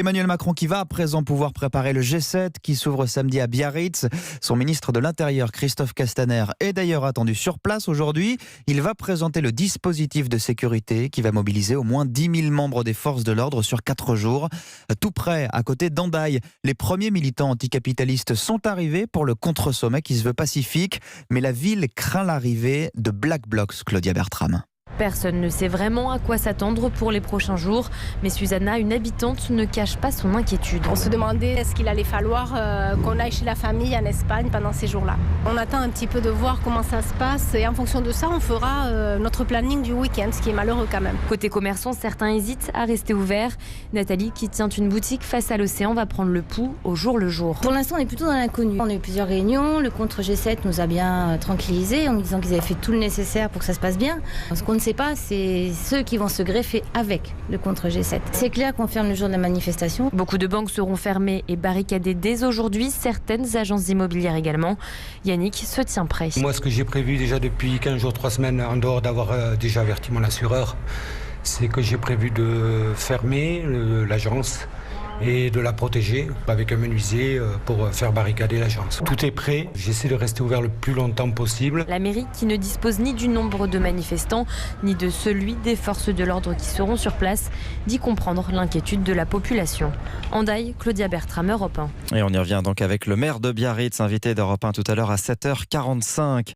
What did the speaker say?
Emmanuel Macron qui va à présent pouvoir préparer le G7 qui s'ouvre samedi à Biarritz. Son ministre de l'Intérieur, Christophe Castaner, est d'ailleurs attendu sur place aujourd'hui. Il va présenter le dispositif de sécurité qui va mobiliser au moins 10 000 membres des forces de l'ordre sur 4 jours. Tout près, à côté d'Hendaye, les premiers militants anticapitalistes sont arrivés pour le contre-sommet qui se veut pacifique. Mais la ville craint l'arrivée de Black Blocs, Claudia Bertram. Personne ne sait vraiment à quoi s'attendre pour les prochains jours. Mais Susanna, une habitante, ne cache pas son inquiétude. On se demandait est-ce qu'il allait falloir qu'on aille chez la famille en Espagne pendant ces jours-là. On attend un petit peu de voir comment ça se passe et en fonction de ça, on fera notre planning du week-end, ce qui est malheureux quand même. Côté commerçants, certains hésitent à rester ouverts. Nathalie, qui tient une boutique face à l'océan, va prendre le pouls au jour le jour. Pour l'instant, on est plutôt dans l'inconnu. On a eu plusieurs réunions. Le contre G7 nous a bien tranquillisés en nous disant qu'ils avaient fait tout le nécessaire pour que ça se passe bien. Ce qu'on ne sait pas, c'est ceux qui vont se greffer avec le contre G7. C'est clair qu'on ferme le jour de la manifestation. Beaucoup de banques seront fermées et barricadées dès aujourd'hui, certaines agences immobilières également. Yannick se tient prêt. Moi, ce que j'ai prévu déjà depuis 15 jours, 3 semaines, en dehors d'avoir déjà averti mon assureur, c'est que j'ai prévu de fermer l'agence et de la protéger avec un menuisier pour faire barricader l'agence. Tout est prêt, j'essaie de rester ouvert le plus longtemps possible. La mairie qui ne dispose ni du nombre de manifestants, ni de celui des forces de l'ordre qui seront sur place, dit comprendre l'inquiétude de la population. Hendaye, Claudia Bertram, Europe 1. Et on y revient donc avec le maire de Biarritz, invité d'Europe 1 tout à l'heure à 7h45.